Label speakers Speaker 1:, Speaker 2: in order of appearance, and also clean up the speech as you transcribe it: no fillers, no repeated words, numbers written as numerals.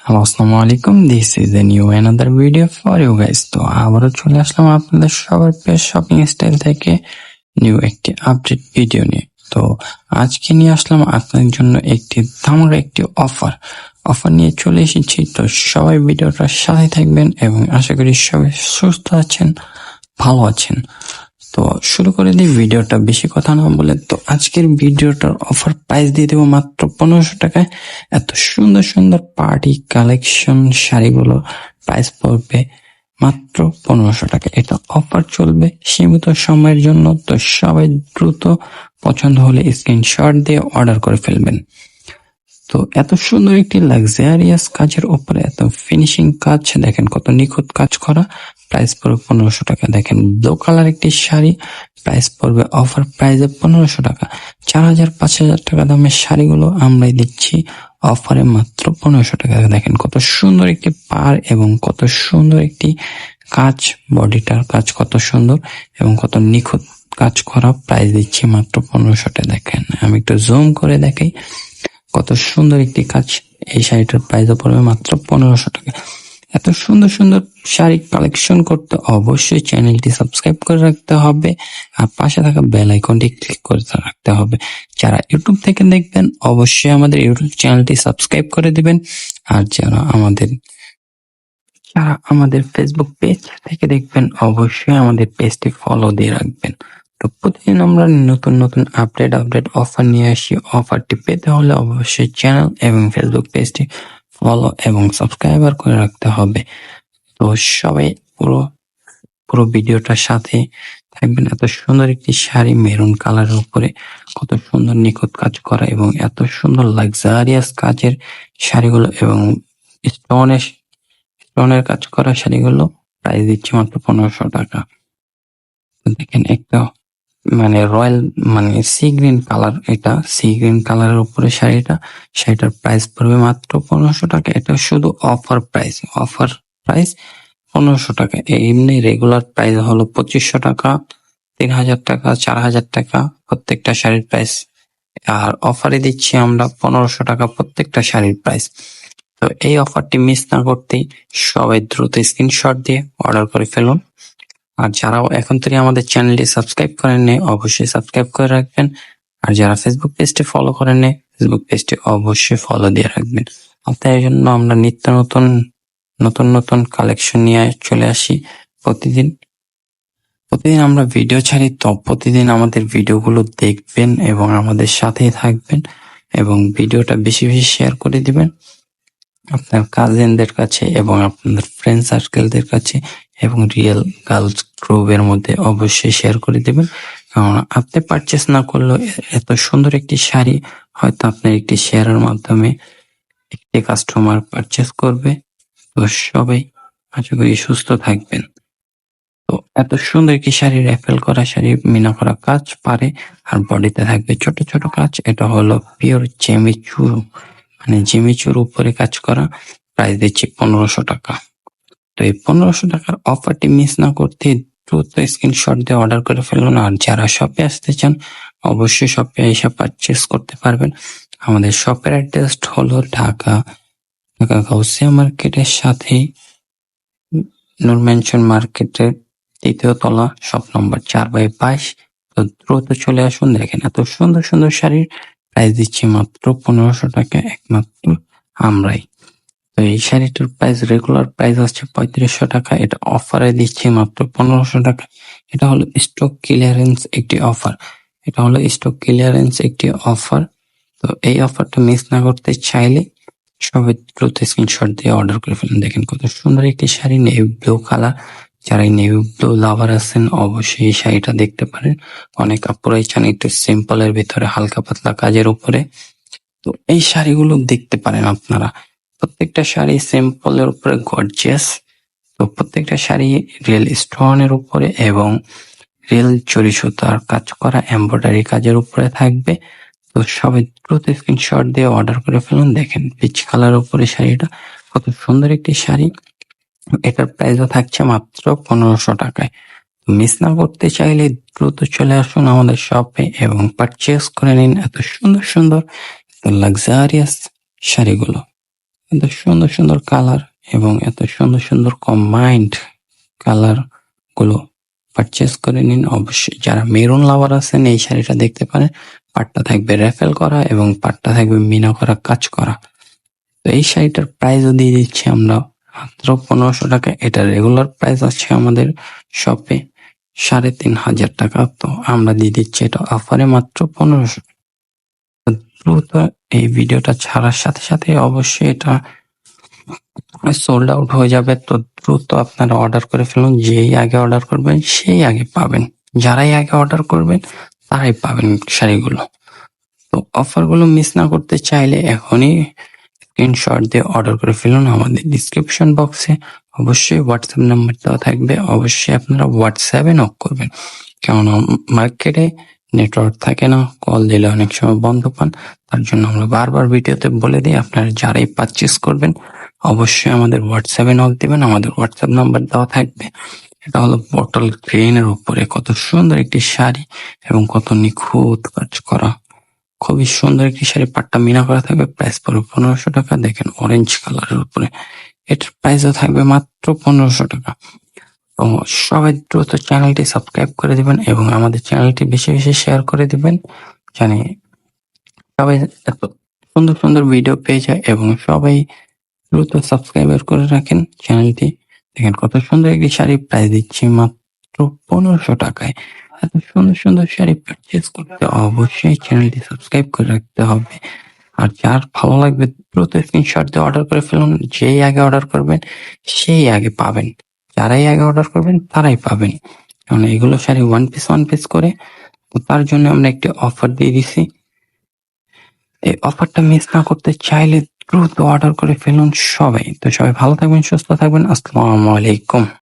Speaker 1: Hello, আসসালামু আলাইকুম। This is a new another video for you guys. তো আবারও চলে আসলাম আপনাদের সবার প্রিয় শপিং স্টাইল থেকে নিউ একটি আপডেট ভিডিও নিয়ে। তো আজকে নিয়ে আসলাম আপনাদের জন্য একটি ধামাকা একটি অফার নিয়ে চলে এসেছি। তো সবাই ভিডিওটার সাথে থাকবেন এবং আশা করি সবাই সুস্থ আছেন, ভালো আছেন। তো শুরু করে দিই ভিডিওটা, বেশি কথা না বলে। তো আজকের ভিডিওটার অফার প্রাইস দিয়ে দেবো মাত্র 1500 টাকায়। এত সুন্দর সুন্দর পার্টি কালেকশন শাড়িগুলো প্রাইস পড়বে মাত্র 1500 টাকা। এটা অফার চলবে সীমিত সময়ের জন্য। তো সবাই দ্রুত পছন্দ হলে স্ক্রিনশট দিয়ে অর্ডার করে ফেলবেন। তো এত সুন্দর একটি লাক্সারিয়াস কাজের উপরে এত ফিনিশিং কাজ, দেখেন কত নিখুঁত কাজ করা। প্রাইস পড়বে 1500 টাকা। দেখেন ব্লু কালার একটি শাড়ি, প্রাইস পড়বে অফার প্রাইসে 1500 টাকা। 4000-5000 টাকা দামের শাড়িগুলো আমরাই দিচ্ছি অফারে মাত্র 1500 টাকা। দেখেন কত সুন্দর একটি পার এবং কত সুন্দর একটি কাজ, বডিটার কাজ কত সুন্দর এবং কত নিখুঁত কাজ করা। প্রাইস দিচ্ছি মাত্র 1500 টাকা। দেখেন আমি একটু জুম করে দেখাই কত সুন্দর একটি কাজ। এই শাড়িটার প্রাইস পড়বে মাত্র 1500 টাকা। এত সুন্দর সুন্দর শাড়ি কালেকশন করতে অবশ্যই চ্যানেলটি সাবস্ক্রাইব করে রাখতে হবে আর পাশে থাকা বেল আইকনটি ক্লিক করে রাখতে হবে। যারা ইউটিউব থেকে দেখবেন অবশ্যই আমাদের ইউটিউব চ্যানেলটি সাবস্ক্রাইব করে দিবেন। আর যারা আমাদের ফেসবুক পেজ থেকে দেখবেন অবশ্যই আমাদের পেজটি ফলো দিয়ে রাখবেন। তো প্রতিদিন আমরা নতুন নতুন আপডেট অফার নিয়ে আসি। অফারটি পেতে হলে অবশ্যই চ্যানেল এবং ফেসবুক পেজটি ফলো এবং সাবস্ক্রাইবার করে রাখতে হবে। তো সবাই পুরো ভিডিওটার সাথে থাকবেন। এত সুন্দর একটি শাড়ি মেরুন কালারের উপরে কত সুন্দর নিখুঁত কাজ করা এবং এত সুন্দর লাক্সারিয়াস কাজের শাড়িগুলো এবং স্টোনের কাজ করা শাড়িগুলো প্রাইস দিচ্ছি মাত্র 1500 টাকা। দেখেন একটা রয়্যাল সি গ্রিন কালার, এটা সি গ্রিন কালারের উপরে শাড়িটার প্রাইস পড়বে মাত্র 1500 টাকা। এটা শুধু অফার প্রাইস 1500 টাকা। এমনি রেগুলার প্রাইস হলো 2500 টাকা, 3000 টাকা, 4000 টাকা প্রত্যেকটা শাড়ির প্রাইস। আর অফারে দিচ্ছি আমরা 1500 টাকা প্রত্যেকটা শাড়ির প্রাইস। তো এই অফারটি মিস না করতেই সবাই দ্রুত স্ক্রিনশট দিয়ে অর্ডার করে ফেলুন। আর যারাও এখন থেকে আমাদের চ্যানেলটি সাবস্ক্রাইব করেননি অবশ্যই সাবস্ক্রাইব করে রাখবেন। আর যারা ফেসবুক পেজটি ফলো করেননি ফেসবুক পেজটি অবশ্যই ফলো দিয়ে রাখবেন। আপনাদের জন্য আমরা নিত্য নতুন কালেকশন নিয়ে চলে আসি প্রতিদিন আমরা ভিডিও ছাড়ি। তো প্রতিদিন আমাদের ভিডিওগুলো দেখবেন এবং আমাদের সাথেই থাকবেন এবং ভিডিওটা বেশি বেশি শেয়ার করে দিবেন আপনার কাজিনদের কাছে এবং আপনাদের ফ্রেন্ড সার্কেলদের কাছে এবং রিয়েল গার্লস গ্রুপের মধ্যে অবশ্যই শেয়ার করে দেবেন। কারণ আপনি পারচেস না করলেও এত সুন্দর একটি শাড়ি হয়তো আপনার একটি শেয়ারের মাধ্যমে একটি কাস্টমার পারচেস করবে। তো সবাই আশা করি সুস্থ থাকবেন। তো এত সুন্দর একটি শাড়ি, র্যাফেল করা শাড়ি, মিনা করা কাজ পারে আর বডিতে থাকবে ছোট ছোট কাজ। এটা হলো পিওর জেমিচুর উপরে কাজ করা। প্রাইস দিচ্ছি 1500 টাকা। তো এই 1500 টাকার অফারটি মিস না করতে দ্রুত স্ক্রিনশট দিয়ে অর্ডার করে ফেলুন। আর যারা শপে আসতে চান অবশ্যই শপে এসে পারচেস করতে পারবেন। আমাদের শপের অ্যাড্রেস হলো ঢাকা গাউসিয়া মার্কেটের সাথে নূর ম্যানশন মার্কেটের 3য় তলা, শপ নম্বর 4/22। তো দ্রুত চলে আসুন। দেখেন এত সুন্দর সুন্দর শাড়ির প্রাইস দিচ্ছি মাত্র 1500 টাকা, একমাত্র আমরাই। তো এই শাড়িটার প্রাইস রেগুলার প্রাইস হচ্ছে 3500 টাকা, এটা অফারে দিচ্ছি মাত্র 1500 টাকা। এটা হলো স্টক ক্লিয়ারেন্স একটি অফার। তো এই অফারটা মিস না করতে চাইলে সবাই দ্রুত স্ক্রিনশট দিয়ে অর্ডার করে ফেলুন। দেখেন কত সুন্দর একটি শাড়ি, নেভি ব্লু কালার। যারা নেভি ব্লু লাভার আছেন অবশ্যই এই শাড়িটা দেখতে পারেন। অনেক আপুরাই চান একটু সিম্পলের ভিতরে হালকা পাতলা কাজের উপরে। তো এই শাড়িগুলো দেখতে পারেন আপনারা। প্রত্যেকটা শাড়ি সিম্পলের উপরে গর্জিয়াস। তো প্রত্যেকটা শাড়ি রিয়েল স্টোনের উপরে এবং রিয়েল জরি সুতার কাজ করা এমব্রয়ডারি কাজের উপরে থাকবে। তো সবাই দ্রুত স্ক্রিনশট দিয়ে অর্ডার করে ফেলুন। দেখেন পিচ কালার উপরে শাড়িটা কত সুন্দর একটি শাড়ি। এটার প্রাইসও থাকছে মাত্র 1500 টাকায়। মিস না করতে চাইলে দ্রুত চলে আসুন আমাদের শপে এবং পারচেস করে নিন এত সুন্দর সুন্দর লাক্সারিয়াস শাড়িগুলো। এত সুন্দর সুন্দর কালার এবং এত সুন্দর সুন্দর কম্বাইন্ড কালার গুলো পারচেস করে নিন। অবশ্যই যারা মেরুন লাভার আছেন এই শাড়িটা দেখতে পারেন। পাটটা থাকবে র্যাফেল করা এবং পাটটা থাকবে মিনা করা, কাজ করা। তো এই শাড়িটার প্রাইসও দিয়ে দিচ্ছি আমরা মাত্র 1500 টাকা। এটা রেগুলার প্রাইস আছে আমাদের শপে 3500 টাকা। তো আমরা দিয়ে দিচ্ছি এটা অফারে মাত্র 1500। দ্রুত এই ভিডিওটা ছাড়ার সাথে সাথে অবশ্যই এটা সোল্ড আউট হয়ে যাবে। তো দ্রুত আপনারা অর্ডার করে ফেলুন। যেই আগে অর্ডার করবেন সেই আগে পাবেন। যারাই আগে অর্ডার করবেন তারাই পাবেন শাড়িগুলো। তো অফারগুলো মিস না করতে চাইলে এখনই স্ক্রিনশট দিয়ে অর্ডার করে ফেলুন। আমাদের ডিসক্রিপশন বক্সে অবশ্যই হোয়াটসঅ্যাপ নাম্বার দেওয়া থাকবে। অবশ্যই আপনারা হোয়াটসঅ্যাপে নক করবেন, কারণ মার্কেটে নেটওয়ার্ক থাকে না, কল দিলে অনেক সময় বন্ধ পান। তার জন্য আমরা বারবার ভিডিওতে বলে দিই, আপনারা যারাই পারচেস করবেন অবশ্যই আমাদের হোয়াটসঅ্যাপে নক দিবেন। আমাদের হোয়াটসঅ্যাপ নাম্বার দেওয়া থাকবে। এটা হলো বটল গ্রিনের উপরে কত সুন্দর একটি শাড়ি এবং কত নিখুঁত কাজ করা, খুবই সুন্দর একটি শাড়ি। পাটটা মিনা করা থাকবে। প্রাইস পড়বে 1500 টাকা। দেখেন অরেঞ্জ কালারের উপরে, এটার প্রাইসও থাকবে মাত্র 1500 টাকা। তো সবাই দ্রুত চ্যানেলটি সাবস্ক্রাইব করে দিবেন এবং আমাদের চ্যানেলটি বেশি বেশি শেয়ার করে দিবেন, জানি সবাই এত সুন্দর সুন্দর ভিডিও পেয়ে যায় এবং সবাই দ্রুত সাবস্ক্রাইবার করে রাখেন চ্যানেলটি। দেখেন কত সুন্দর একটি শাড়ি, প্রাইস দিচ্ছি মাত্র 1500 টাকায়। এত সুন্দর সুন্দর শাড়ি পারচেস করতে অবশ্যই চ্যানেলটি সাবস্ক্রাইব করে রাখতে হবে। আর যার ভালো লাগবে দ্রুত স্ক্রিনশট দিয়ে অর্ডার করে ফেলুন। যেই আগে অর্ডার করবেন সেই আগে পাবেন। যারাই আগে অর্ডার করবেন তারাই পাবেন, কারণ এগুলো শাড়ি ওয়ান পিস করে। তো তার জন্য আমরা একটি অফার দিয়ে দিছি। এই অফারটা মিস না করতে চাইলে দ্রুত অর্ডার করে ফেলুন সবাই। তো সবাই ভালো থাকবেন, সুস্থ থাকবেন। আসসালামু আলাইকুম।